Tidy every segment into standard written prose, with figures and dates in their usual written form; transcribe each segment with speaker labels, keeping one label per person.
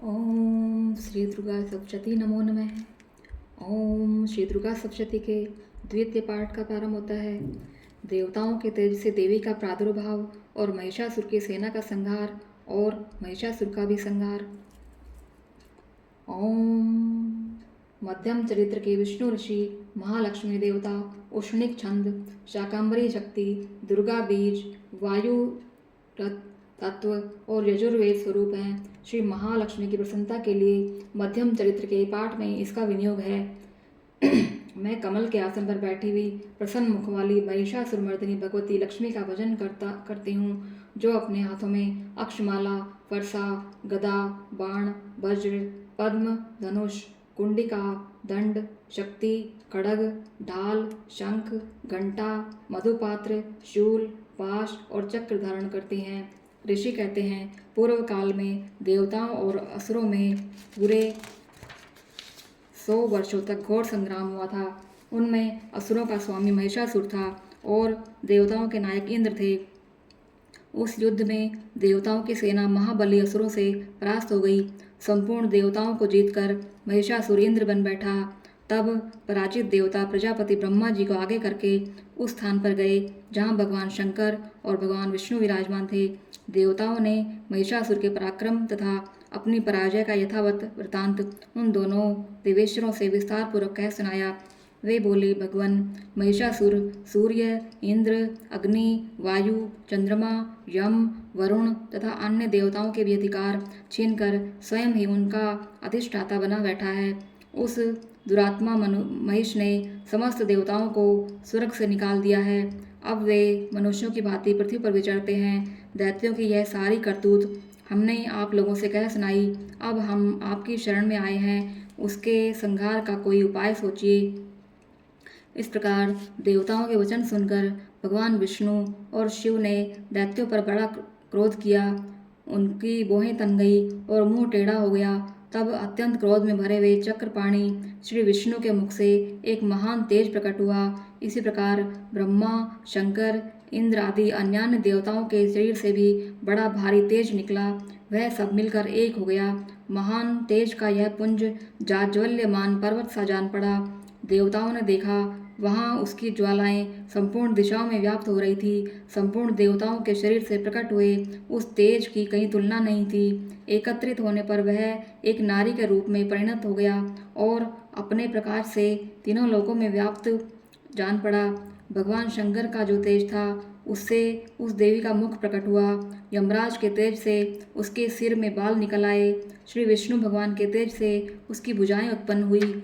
Speaker 1: ओम श्री दुर्गा सप्तशती नमो नमः। ओम श्री दुर्गा सप्तशती के द्वितीय पाठ का प्रारंभ होता है। देवताओं के तेज से देवी का प्रादुर्भाव और महिषासुर की सेना का संहार और महिषासुर का भी संहार। ओम मध्यम चरित्र के विष्णु ऋषि, महालक्ष्मी देवता, उष्णिक छंद, शाकंभरी शक्ति, दुर्गा बीज, वायु तत्व और यजुर्वेद स्वरूप हैं। श्री महालक्ष्मी की प्रसन्नता के लिए मध्यम चरित्र के पाठ में इसका विनियोग है। मैं कमल के आसन पर बैठी हुई प्रसन्न मुख वाली महिषासुरमर्दिनी भगवती लक्ष्मी का भजन करती हूँ, जो अपने हाथों में अक्षमाला, फरसा, गदा, बाण, वज्र, पद्म, धनुष, कुंडिका, दंड, शक्ति, खड्ग, ढाल, शंख, घंटा, मधुपात्र, शूल, पाश और चक्र धारण करती हैं। ऋषि कहते हैं, पूर्व काल में देवताओं और असुरों में पूरे 100 वर्षों तक घोर संग्राम हुआ था। उनमें असुरों का स्वामी महिषासुर था और देवताओं के नायक इंद्र थे। उस युद्ध में देवताओं की सेना महाबली असुरों से परास्त हो गई। संपूर्ण देवताओं को जीतकर महिषासुर इंद्र बन बैठा। तब पराजित देवता प्रजापति ब्रह्मा जी को आगे करके उस स्थान पर गए जहाँ भगवान शंकर और भगवान विष्णु विराजमान थे। देवताओं ने महिषासुर के पराक्रम तथा अपनी पराजय का यथावत वृतांत उन दोनों देवेश्वरों से विस्तार पूर्वक कह सुनाया। वे बोले, भगवान महिषासुर सूर्य, इंद्र, अग्नि, वायु, चंद्रमा, यम, वरुण तथा अन्य देवताओं के भी अधिकार छीनकर स्वयं ही उनका अधिष्ठाता बना बैठा है। उस दुरात्मा महिष ने समस्त देवताओं को स्वर्ग से निकाल दिया है। अब वे मनुष्यों की भांति पृथ्वी पर विचरते हैं। दैत्यों की यह सारी करतूत हमने आप लोगों से कह सुनाई। अब हम आपकी शरण में आए हैं, उसके संहार का कोई उपाय सोचिए। इस प्रकार देवताओं के वचन सुनकर भगवान विष्णु और शिव ने दैत्यों पर बड़ा क्रोध किया। उनकी भौहें तन गई और मुंह टेढ़ा हो गया। तब अत्यंत क्रोध में भरे हुए चक्रपाणी श्री विष्णु के मुख से एक महान तेज प्रकट हुआ। इसी प्रकार ब्रह्मा, शंकर, इंद्र आदि अन्यान्य देवताओं के शरीर से भी बड़ा भारी तेज निकला। वह सब मिलकर एक हो गया। महान तेज का यह पुंज जाज्वल्यमान पर्वत सा जान पड़ा। देवताओं ने देखा, वहाँ उसकी ज्वालाएं संपूर्ण दिशाओं में व्याप्त हो रही थी। संपूर्ण देवताओं के शरीर से प्रकट हुए उस तेज की कहीं तुलना नहीं थी। एकत्रित होने पर वह एक नारी के रूप में परिणत हो गया और अपने प्रकाश से तीनों लोकों में व्याप्त जान पड़ा। भगवान शंकर का जो तेज था, उससे उस देवी का मुख प्रकट हुआ। यमराज के तेज से उसके सिर में बाल निकल आए। श्री विष्णु भगवान के तेज से उसकी भुजाएं उत्पन्न हुई।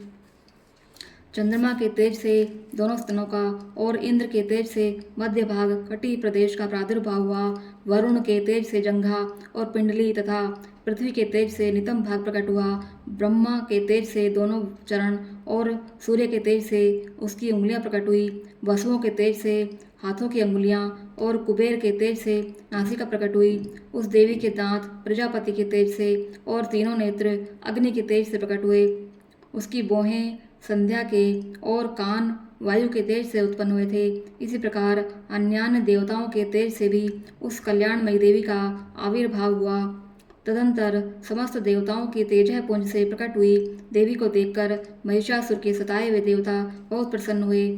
Speaker 1: चंद्रमा के तेज से दोनों स्तनों का और इंद्र के तेज से मध्य भाग कटी प्रदेश का प्रादुर्भाव हुआ। वरुण के तेज से जंघा और पिंडली तथा पृथ्वी के तेज से नितंब भाग प्रकट हुआ। ब्रह्मा के तेज से दोनों चरण और सूर्य के तेज से उसकी उंगलियां प्रकट हुई। वसुओं के तेज से हाथों की अंगुलियां और कुबेर के तेज से नासिका प्रकट हुई। उस देवी के दांत प्रजापति के तेज से और तीनों नेत्र अग्नि के तेज से प्रकट हुए। उसकी भौहें संध्या के और कान वायु के तेज से उत्पन्न हुए थे। इसी प्रकार अन्यान्य देवताओं के तेज से भी उस कल्याणमयी देवी का आविर्भाव हुआ। तदंतर समस्त देवताओं की तेजः पुंज से प्रकट हुई देवी को देखकर महिषासुर के सताए हुए देवता बहुत प्रसन्न हुए।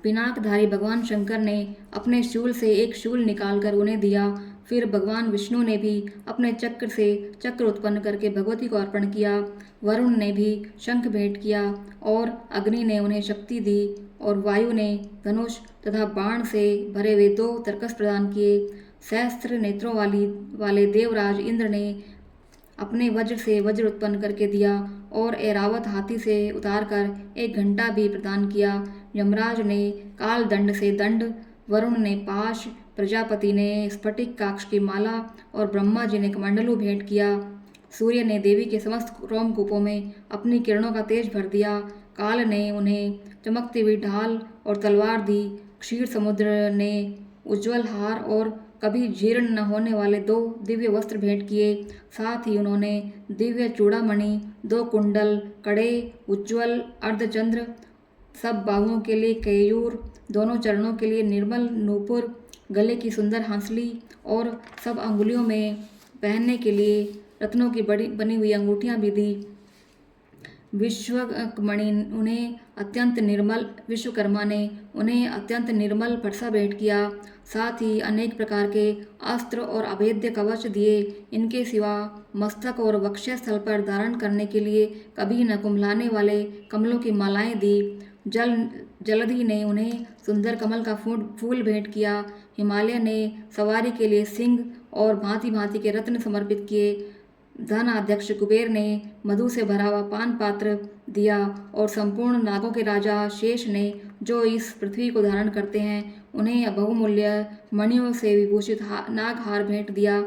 Speaker 1: पिनाकधारी भगवान शंकर ने अपने शूल से एक शूल निकालकर उन्हें दिया। फिर भगवान विष्णु ने भी अपने चक्र से चक्र उत्पन्न करके भगवती को अर्पण किया। वरुण ने भी शंख भेंट किया और अग्नि ने उन्हें शक्ति दी और वायु ने धनुष तथा बाण से भरे हुए 2 तरकस प्रदान किए। सहस्त्र नेत्रों वाले देवराज इंद्र ने अपने वज्र से वज्र उत्पन्न करके दिया और ऐरावत हाथी से उतारकर एक घंटा भी प्रदान किया। यमराज ने काल दंड से दंड, वरुण ने पाश, प्रजापति ने स्फटिक काक्ष की माला और ब्रह्मा जी ने कमंडलू भेंट किया। सूर्य ने देवी के समस्त रोमकूपों में अपनी किरणों का तेज भर दिया। काल ने उन्हें चमकती हुई ढाल और तलवार दी। क्षीर समुद्र ने उज्ज्वल हार और कभी जीर्ण न होने वाले 2 दिव्य वस्त्र भेंट किए। साथ ही उन्होंने दिव्य चूड़ामणि, 2 कुंडल, कड़े, उज्ज्वल अर्धचंद्र, सब बाहुओं के लिए केयूर, दोनों चरणों के लिए निर्मल नूपुर, गले की सुंदर हंसली और सब अंगुलियों में पहनने के लिए रत्नों की बड़ी बनी हुई अंगूठियां भी दी। विश्वकर्मा ने उन्हें अत्यंत निर्मल फरसा भेंट किया। साथ ही अनेक प्रकार के अस्त्र और अभेद्य कवच दिए। इनके सिवा मस्तक और वक्षस्थल पर धारण करने के लिए कभी न कुम्हलाने वाले कमलों की मालाएं दी। जलधि ने उन्हें सुंदर कमल का फूल भेंट किया। हिमालय ने सवारी के लिए सिंह और भांति भांति के रत्न समर्पित किए। धन अध्यक्ष कुबेर ने मधु से भरा हुआ पान पात्र दिया और संपूर्ण नागों के राजा शेष ने, जो इस पृथ्वी को धारण करते हैं, उन्हें बहुमूल्य मणियों से विभूषित नागहार भेंट दिया।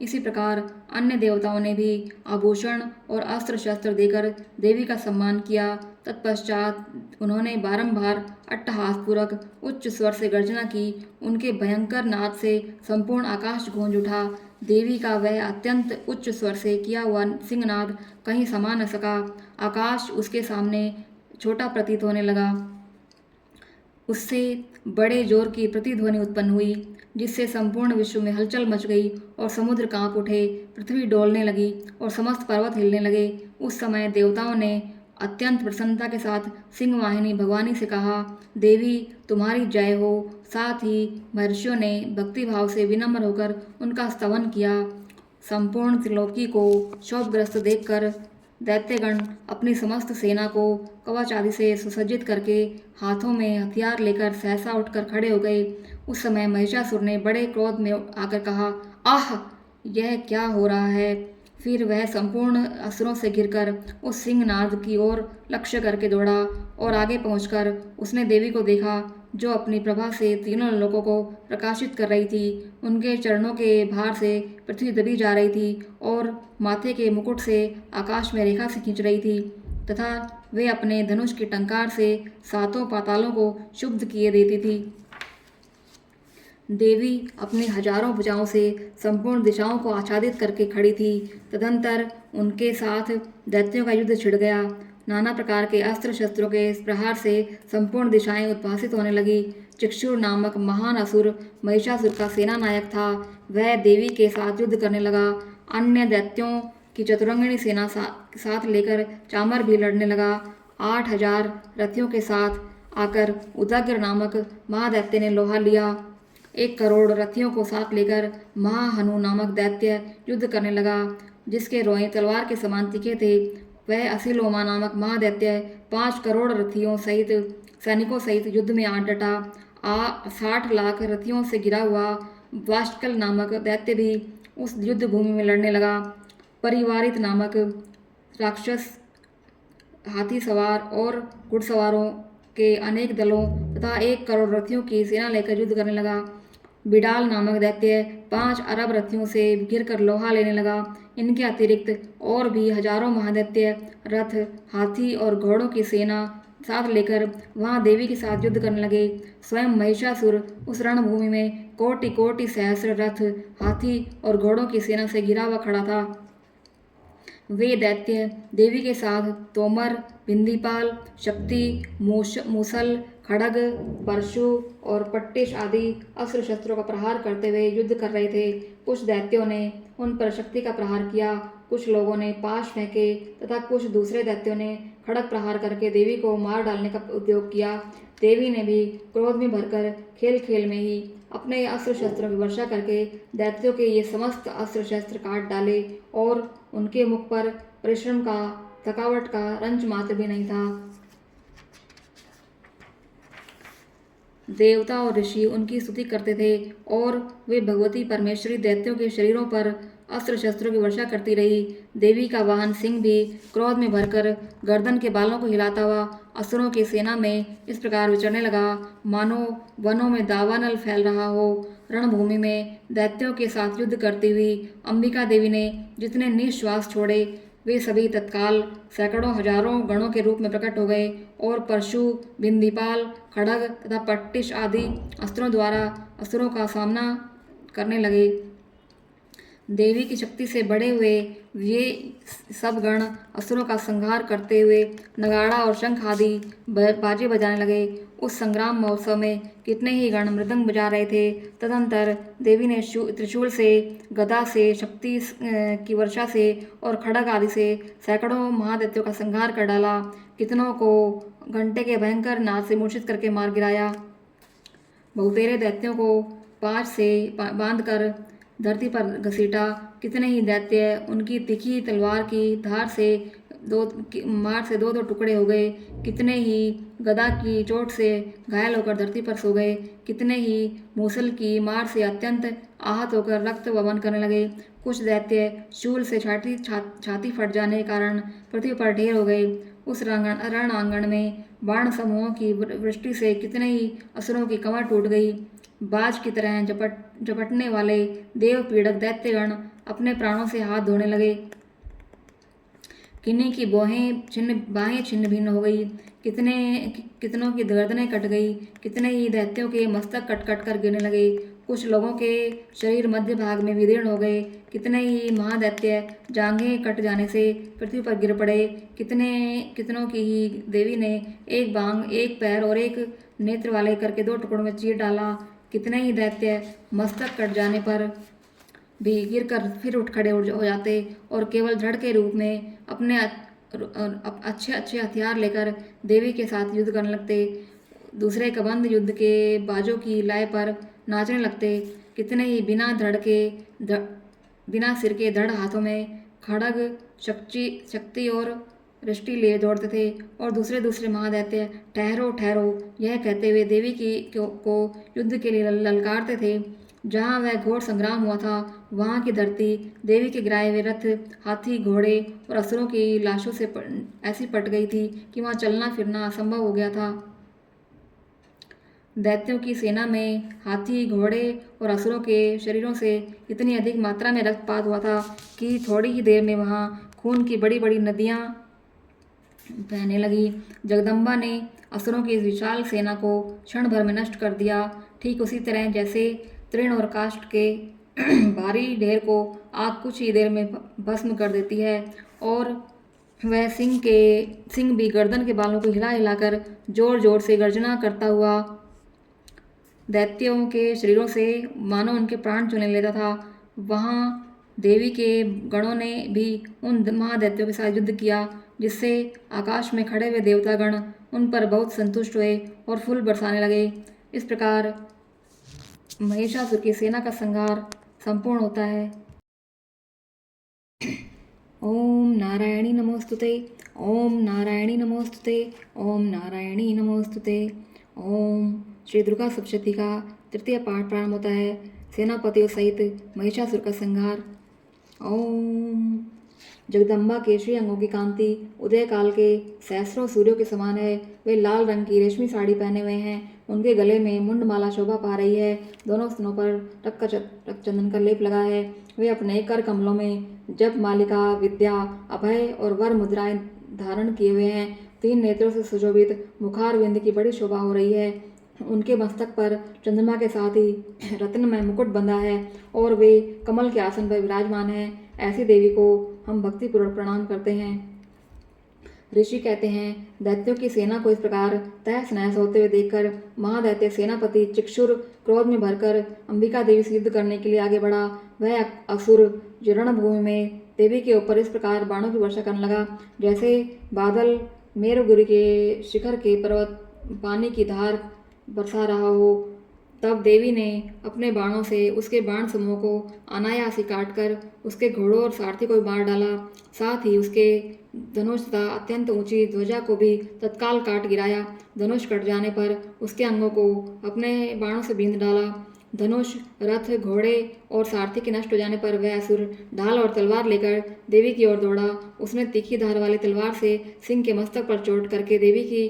Speaker 1: इसी प्रकार अन्य देवताओं ने भी आभूषण और अस्त्र शस्त्र देकर देवी का सम्मान किया। तत्पश्चात उन्होंने बारंबार अट्टहासपूर्वक उच्च स्वर से गर्जना की। उनके भयंकर नाद से संपूर्ण आकाश गूंज उठा। देवी का वह अत्यंत उच्च स्वर से किया हुआ सिंहनाद कहीं समा न सका। आकाश उसके सामने छोटा प्रतीत होने लगा। उससे बड़े जोर की प्रतिध्वनि उत्पन्न हुई, जिससे संपूर्ण विश्व में हलचल मच गई और समुद्र कांप उठे, पृथ्वी डोलने लगी और समस्त पर्वत हिलने लगे। उस समय देवताओं ने अत्यंत प्रसन्नता के साथ सिंहवाहिनी भगवानी से कहा, देवी तुम्हारी जय हो। साथ ही महर्षियों ने भक्तिभाव से विनम्र होकर उनका स्तवन किया। संपूर्ण त्रिलोकी को शोभग्रस्त देखकर दैत्यगण अपनी समस्त सेना को कवच आदि से सुसज्जित करके हाथों में हथियार लेकर सहसा उठकर खड़े हो गए। उस समय महिषासुर ने बड़े क्रोध में आकर कहा, आह, यह क्या हो रहा है। फिर वह संपूर्ण असुरों से घिरकर उस सिंहनाद की ओर लक्ष्य करके दौड़ा और आगे पहुंचकर उसने देवी को देखा, जो अपनी प्रभा से तीनों लोकों को प्रकाशित कर रही थी। उनके चरणों के भार से पृथ्वी दबी जा रही थी और माथे के मुकुट से आकाश में रेखा से खींच रही थी तथा वे अपने धनुष की टंकार से सातों पातालों को शुद्ध किए देती थी। देवी अपनी हजारों भुजाओं से संपूर्ण दिशाओं को आच्छादित करके खड़ी थी। तदंतर उनके साथ दैत्यों का युद्ध छिड़ गया। नाना प्रकार के अस्त्र शस्त्रों के प्रहार से संपूर्ण दिशाएं उद्भासित होने लगी। चिक्षुर नामक महान असुर महिषासुर का सेना नायक था। वह देवी के साथ युद्ध करने लगा। अन्य दैत्यों की चतुरंगिणी सेना साथ लेकर चामर भी लड़ने लगा। 8000 रथियों के साथ आकर उदग्र नामक महादैत्य ने लोहा लिया। 1 करोड़ रथियों को साथ लेकर महाहनु नामक दैत्य युद्ध करने लगा, जिसके रोएं तलवार के समान तीखे थे। वह असिलोमा नामक महादैत्य 5 करोड़ रथियों सहित सैनिकों सहित युद्ध में आ डटा। 60 लाख रथियों से घिरा हुआ वाष्कल नामक दैत्य भी उस युद्ध भूमि में लड़ने लगा। परिवारित नामक राक्षस हाथी सवार और घुड़सवारों के अनेक दलों तथा 1 करोड़ रथियों की सेना लेकर युद्ध करने लगा। बिडाल नामक दैत्य 5 अरब रथियों से घिरकर लोहा लेने लगा। इनके अतिरिक्त और भी हजारों महादैत्य रथ, हाथी और घोड़ों की सेना साथ लेकर वहां देवी के साथ युद्ध करने लगे। स्वयं महिषासुर उस रणभूमि में कोटि कोटि सहस्र रथ, हाथी और घोड़ों की सेना से घिरा हुआ खड़ा था। वे दैत्य देवी के साथ तोमर, बिंदीपाल, शक्ति, मूसल, खड़ग, परशु और पट्टिश आदि अस्त्र शस्त्रों का प्रहार करते हुए युद्ध कर रहे थे। कुछ दैत्यों ने उन पर शक्ति का प्रहार किया, कुछ लोगों ने पाश फेंके तथा कुछ दूसरे दैत्यों ने खड़ग प्रहार करके देवी को मार डालने का उद्योग किया। देवी ने भी क्रोध में भरकर खेल खेल में ही अपने अस्त्र शस्त्रों की वर्षा करके दैत्यों के ये समस्त अस्त्र शस्त्र काट डाले और उनके मुख पर परिश्रम का, थकावट का रंच मात्र भी नहीं था। देवता और ऋषि उनकी स्तुति करते थे और वे भगवती परमेश्वरी दैत्यों के शरीरों पर अस्त्र शस्त्रों की वर्षा करती रही। देवी का वाहन सिंह भी क्रोध में भरकर गर्दन के बालों को हिलाता हुआ असुरों की सेना में इस प्रकार विचरने लगा, मानो वनों में दावानल फैल रहा हो। रणभूमि में दैत्यों के साथ युद्ध करती हुई अंबिका देवी ने जितने निश्वास छोड़े, वे सभी तत्काल सैकड़ों हजारों गणों के रूप में प्रकट हो गए और परशु, बिंदीपाल, खड़ग तथा पट्टिश आदि अस्त्रों द्वारा असुरों का सामना करने लगे। देवी की शक्ति से बड़े हुए ये सब गण असुरों का संहार करते हुए नगाड़ा और शंख आदि बाजे बजाने लगे। उस संग्राम महोत्सव में कितने ही गण मृदंग बजा रहे थे। तदंतर देवी ने त्रिशूल से, गदा से, शक्ति की वर्षा से और खड़ग आदि से सैकड़ों महादैत्यों का संहार कर डाला। कितनों को घंटे के भयंकर नाद से मूर्छित करके मार गिराया। बहुतेरे दैत्यों को पांच से बांधकर धरती पर घसीटा। कितने ही दैत्य उनकी तीखी तलवार की धार से दो दो टुकड़े हो गए। कितने ही गदा की चोट से घायल होकर धरती पर सो गए। कितने ही मूसल की मार से अत्यंत आहत होकर रक्त वमन करने लगे। कुछ दैत्य शूल से छाती फट जाने के कारण पृथ्वी पर ढेर हो गए। उस रण आंगन में बाण समूहों की वृष्टि से कितने ही असुरों की कमर टूट गई। बाज की तरह झपटने वाले देव पीड़क दैत्यगण अपने प्राणों से हाथ धोने लगे। किन्हीं की बाहें छिन्न भिन्न हो गई। कितनों की गर्दनें कट गई। कितने ही दैत्यों के मस्तक कट कट कर गिरने लगे। कुछ लोगों के शरीर मध्य भाग में विदीर्ण हो गए। कितने ही महादैत्य जांघें कट जाने से पृथ्वी पर गिर पड़े। कितनों की ही देवी ने एक बांग, एक पैर और एक नेत्र वाले करके दो टुकड़ों में चीर डाला। कितने ही दैत्य मस्तक कट जाने पर भी गिरकर फिर उठ खड़े हो जाते और केवल जड़ के रूप में अपने अच्छे अच्छे हथियार लेकर देवी के साथ युद्ध करने लगते। दूसरे कबंध युद्ध के बाजों की लय पर नाचने लगते। कितने ही बिना सिर के धड़ हाथों में खड़ग, शक्ति और दृष्टि लिए दौड़ते थे और दूसरे महादैत्य ठहरो ठहरो यह कहते हुए देवी को युद्ध के लिए ललकारते थे। जहाँ वह घोर संग्राम हुआ था वहाँ की धरती देवी के गिराए हुए रथ, हाथी, घोड़े और असुरों की लाशों से ऐसी पट गई थी कि वहाँ चलना फिरना असंभव हो गया था। दैत्यों की सेना में हाथी, घोड़े और असुरों के शरीरों से इतनी अधिक मात्रा में रक्तपात हुआ था कि थोड़ी ही देर में वहाँ खून की बड़ी बड़ी नदियाँ बहने लगी। जगदम्बा ने असुरों की इस विशाल सेना को क्षण भर में नष्ट कर दिया। ठीक उसी तरह जैसे तृण और काष्ठ के भारी ढेर को आग कुछ ही देर में भस्म कर देती है और वह सिंह भी गर्दन के बालों को हिला हिलाकर जोर जोर से गर्जना करता हुआ दैत्यों के शरीरों से मानो उनके प्राण चुन लेता था। वहाँ देवी के गणों ने भी उन महादैत्यों के साथ युद्ध किया, जिससे आकाश में खड़े हुए देवतागण उन पर बहुत संतुष्ट हुए और फूल बरसाने लगे। इस प्रकार महिषासुर की सेना का संहार संपूर्ण होता है। ओम नारायणी नमोस्तुते, ओम नारायणी नमोस्तुते, ओम नारायणी नमोस्तुते। ओम श्री दुर्गा सप्तशती का तृतीय पाठ प्रारंभ होता है। सेनापतियों सहित महिषासुर का संहार। ओम जगदम्बा के श्री अंगों की कांति उदय काल के सहस्रों सूर्यों के समान है। वे लाल रंग की रेशमी साड़ी पहने हुए हैं। उनके गले में मुंडमाला शोभा पा रही है। दोनों स्तनों पर रक्त चंदन का लेप लगा है। वे अपने कर कमलों में जप मालिका, विद्या, अभय और वर मुद्राएं धारण किए हुए हैं। 3 नेत्रों से सुशोभित मुखार बिंद की बड़ी शोभा हो रही है। उनके मस्तक पर चंद्रमा के साथ ही रत्नमय मुकुट बंधा है और वे कमल के आसन पर विराजमान है। ऐसी देवी को हम भक्तिपूर्वक प्रणाम करते हैं। ऋषि कहते हैं, दैत्यों की सेना को इस प्रकार तहस नहस होते हुए देखकर महादैत्य सेनापति चिक्षुर क्रोध में भरकर अंबिका देवी से युद्ध करने के लिए आगे बढ़ा। वह असुर रणभूमि में देवी के ऊपर इस प्रकार बाणों की वर्षा करने लगा, जैसे बादल मेरुगिरी के शिखर के पर्वत पानी की धार बरसा रहा हो। तब देवी ने अपने बाणों से उसके बाण समूह को अनायास ही काटकर उसके घोड़ों और सारथी को भी मार डाला। साथ ही उसके धनुष तथा अत्यंत ऊंची ध्वजा को भी तत्काल काट गिराया। धनुष कट जाने पर उसके अंगों को अपने बाणों से बींध डाला। धनुष, रथ, घोड़े और सारथी के नष्ट हो जाने पर वह असुर ढाल और तलवार लेकर देवी की ओर दौड़ा। उसने तीखी धार वाली तलवार से सिंह के मस्तक पर चोट करके देवी की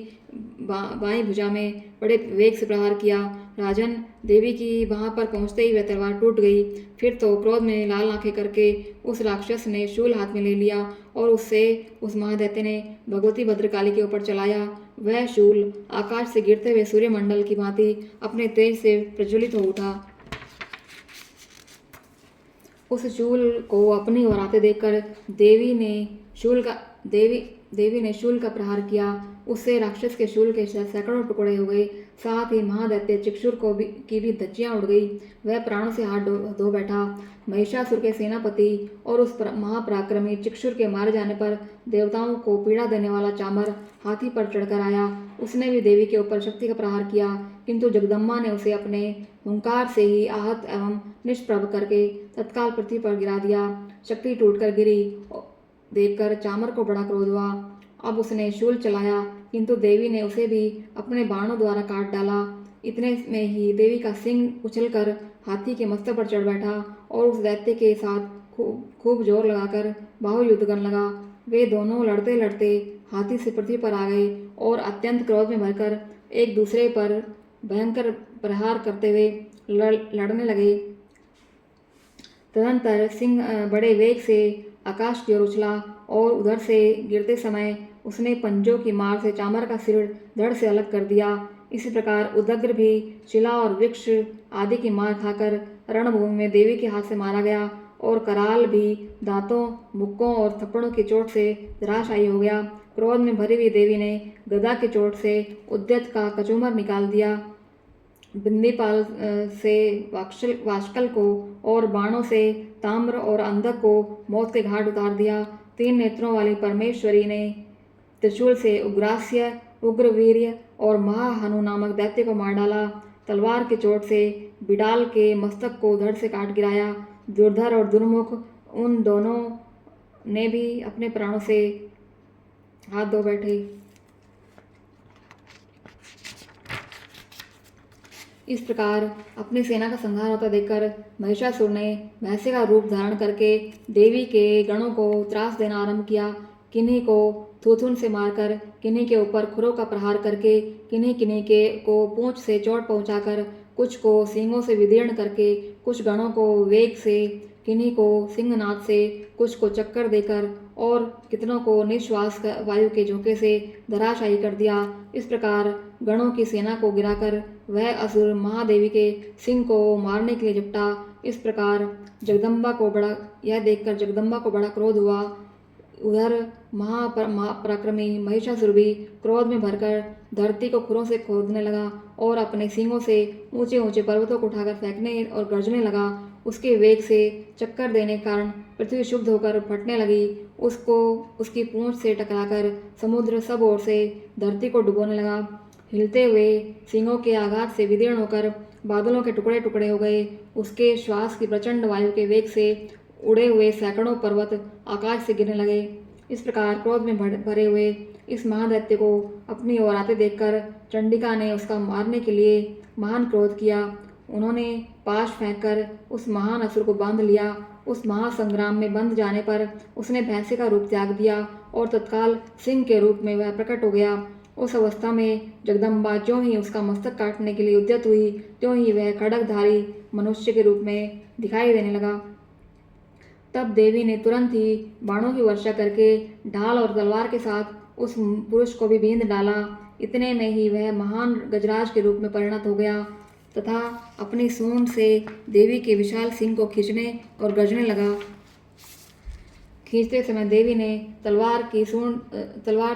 Speaker 1: बाईं भुजा में बड़े वेग से प्रहार किया। राजन, देवी की वहां पर पहुंचते ही वह तलवार टूट गई। फिर तो क्रोध में लाल आंखें करके उस राक्षस ने शूल हाथ में ले लिया और उससे उस महादैत्य ने भगवती भद्रकाली के ऊपर चलाया। वह शूल आकाश से गिरते हुए सूर्यमंडल की भांति अपने तेज से प्रज्वलित हो उठा। उस शूल को अपनी ओर आते देखकर देवी ने शूल का प्रहार किया। उससे राक्षस के शूल के सैकड़ों टुकड़े हो गए। साथ ही महादैत्य चिक्षुर की भी धज्जियां उड़ गई। वह प्राणों से हाथ धो बैठा। महिषासुर के सेनापति और उस महापराक्रमी चिक्षुर के मारे जाने पर देवताओं को पीड़ा देने वाला चामर हाथी पर चढ़कर आया। उसने भी देवी के ऊपर शक्ति का प्रहार किया, किंतु जगदम्बा ने उसे अपने हुंकार से ही आहत एवं निष्प्रभ करके तत्काल पृथ्वी पर गिरा दिया। शक्ति टूटकर गिरी देखकर चामर को बड़ा क्रोध हुआ। अब उसने शूल चलाया, किंतु देवी ने उसे भी अपने बाणों द्वारा काट डाला। इतने में ही देवी का सिंह उछलकर हाथी के मस्तक पर चढ़ बैठा और उस दैत्य के साथ खूब जोर लगाकर बाहु युद्ध करने लगा। वे दोनों लड़ते लड़ते हाथी से पृथ्वी पर आ गए और अत्यंत क्रोध में भरकर एक दूसरे पर भयंकर प्रहार करते हुए लड़ने लगे। तदंतर सिंह बड़े वेग से आकाश की ओर उछला और उधर से गिरते समय उसने पंजों की मार से चामर का सिर धड़ से अलग कर दिया। इसी प्रकार उदग्र भी शिला और वृक्ष आदि की मार खाकर रणभूमि में देवी के हाथ से मारा गया और कराल भी दांतों, मुक्कों और थप्पड़ों की चोट से धराशायी हो गया। क्रोध में भरी हुई देवी ने गदा की चोट से उद्यत का कचूमर निकाल दिया। बिंदीपाल से वाष्कल को और बाणों से ताम्र और अंधक को मौत के घाट उतार दिया। 3 नेत्रों वाली परमेश्वरी ने त्रिशूल से उग्रास्य, उग्रवीर्य और महाहनु नामक दैत्य को मार डाला। तलवार की चोट से बिडाल के मस्तक को धड़ से काट गिराया। दुर्धर और दुर्मुख उन दोनों ने भी अपने प्राणों से हाथ धो बैठे। इस प्रकार अपनी सेना का संहार होता देखकर महिषासुर ने भैंसे का रूप धारण करके देवी के गणों को त्रास देना आरंभ किया। किन्हीं को थूथुन से मारकर, किन्हीं के ऊपर खुरों का प्रहार करके, किन्हीं को पूंछ से चोट पहुंचाकर, कुछ को सींगों से विदीर्ण करके, कुछ गणों को वेग से, किन्हीं को सिंहनाद से, कुछ को चक्कर देकर और कितनों को निश्वास वायु के झोंके से धराशायी कर दिया। इस प्रकार गणों की सेना को गिराकर वह असुर महादेवी के सिंह को मारने के लिए झपटा। इस प्रकार यह देखकर जगदम्बा को बड़ा क्रोध हुआ। उधर महापराक्रमी महिषासुर भी क्रोध में भरकर धरती को खुरों से खोदने लगा और अपने सींगों से ऊंचे ऊंचे पर्वतों को उठाकर फेंकने और गरजने लगा। उसके वेग से चक्कर देने के कारण पृथ्वी शुद्ध होकर फटने लगी। उसको उसकी पूंछ से टकराकर समुद्र सब ओर से धरती को डुबोने लगा। हिलते हुए सींगों के आघात से विदीर्ण होकर बादलों के टुकड़े टुकड़े हो गए। उसके श्वास की प्रचंड वायु के वेग से उड़े हुए सैकड़ों पर्वत आकाश से गिरने लगे। इस प्रकार क्रोध में भरे हुए इस महादैत्य को अपनी ओर आते देखकर चंडिका ने उसका मारने के लिए महान क्रोध किया। उन्होंने पाश फेंककर उस महान असुर को बांध लिया। उस महासंग्राम में बंध जाने पर उसने भैंसे का रूप त्याग दिया और तत्काल सिंह के रूप में वह प्रकट हो गया। उस अवस्था में जगदम्बा ज्यों ही उसका मस्तक काटने के लिए उद्यत हुई, त्यों ही वह खड्गधारी मनुष्य के रूप में दिखाई देने लगा। तब देवी ने तुरंत ही बाणों की वर्षा करके ढाल और तलवार के साथ उस पुरुष को भी बींध डाला। इतने में ही वह महान गजराज के रूप में परिणत हो गया तथा अपनी सूंड से देवी के विशाल सिंह को खींचने और गरजने लगा। खींचते समय देवी ने तलवार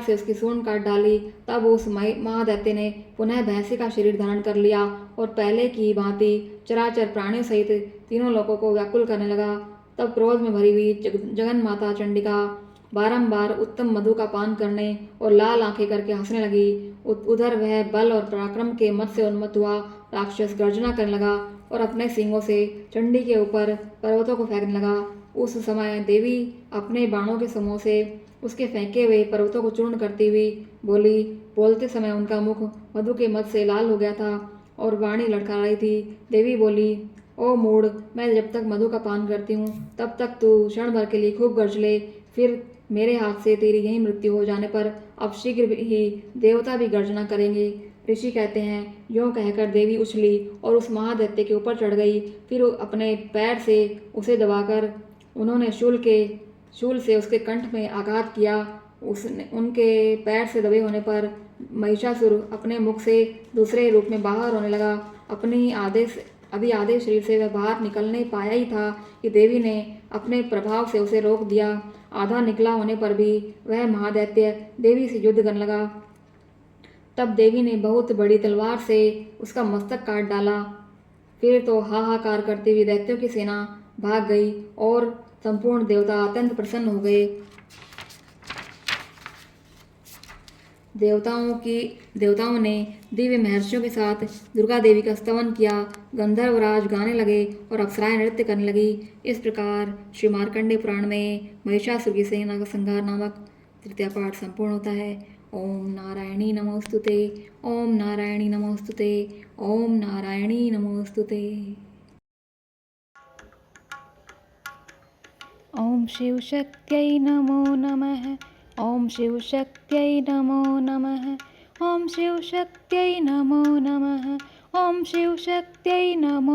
Speaker 1: से उसकी सूंड काट डाली। तब उस महादैत्य ने पुनः भैंसे का शरीर धारण कर लिया और पहले की भांति चराचर प्राणियों सहित तीनों लोगों को व्याकुल करने लगा। तब क्रोध में भरी हुई जगन माता चंडिका बारंबार उत्तम मधु का पान करने और लाल आंखें करके हंसने लगी। उधर वह बल और पराक्रम के मत से उन्मत्त हुआ राक्षस गर्जना करने लगा और अपने सींगों से चंडी के ऊपर पर्वतों को फेंकने लगा। उस समय देवी अपने बाणों के समूह से उसके फेंके हुए पर्वतों को चूर्ण करती हुई बोली। बोलते समय उनका मुख मधु के मत से लाल हो गया था और वाणी लड़खड़ा रही थी। देवी बोली, ओ मूढ़, मैं जब तक मधु का पान करती हूँ तब तक तू क्षण भर के लिए खूब गर्ज ले, फिर मेरे हाथ से तेरी यही मृत्यु हो जाने पर अब शीघ्र ही देवता भी गर्जना करेंगे। ऋषि कहते हैं, यूँ कहकर देवी उछली और उस महादैत्य के ऊपर चढ़ गई। फिर अपने पैर से उसे दबाकर उन्होंने शूल से उसके कंठ में आघात किया। उनके पैर से दबे होने पर महिषासुर अपने मुख से दूसरे रूप में बाहर होने लगा। अपनी अभी आधे शरीर से वह बाहर निकल नहीं पाया ही था कि देवी ने अपने प्रभाव से उसे रोक दिया। आधा निकला होने पर भी वह महादैत्य देवी से युद्ध करने लगा। तब देवी ने बहुत बड़ी तलवार से उसका मस्तक काट डाला। फिर तो हाहाकार करती हुई दैत्यों की सेना भाग गई और संपूर्ण देवता अत्यंत प्रसन्न हो गए। देवताओं ने दिव्य महर्षियों के साथ दुर्गा देवी का स्तवन किया। गंधर्वराज गाने लगे और अप्सराएं नृत्य करने लगी। इस प्रकार श्री मार्कंडेय पुराण में महिषासुर की सेना का संहार नामक तृतीय पाठ संपूर्ण होता है। ओम नारायणी नमोस्तुते, ओम नारायणी नमोस्तुते, ओम नारायणी नमोस्तुते।
Speaker 2: ओम शिवशक्त्यै नमो नमः। ओम शिवशक्त्यै नमो नमः। ओम शिवशक्त्यै नमो नमः। ओम शिवशक्त्यै नमो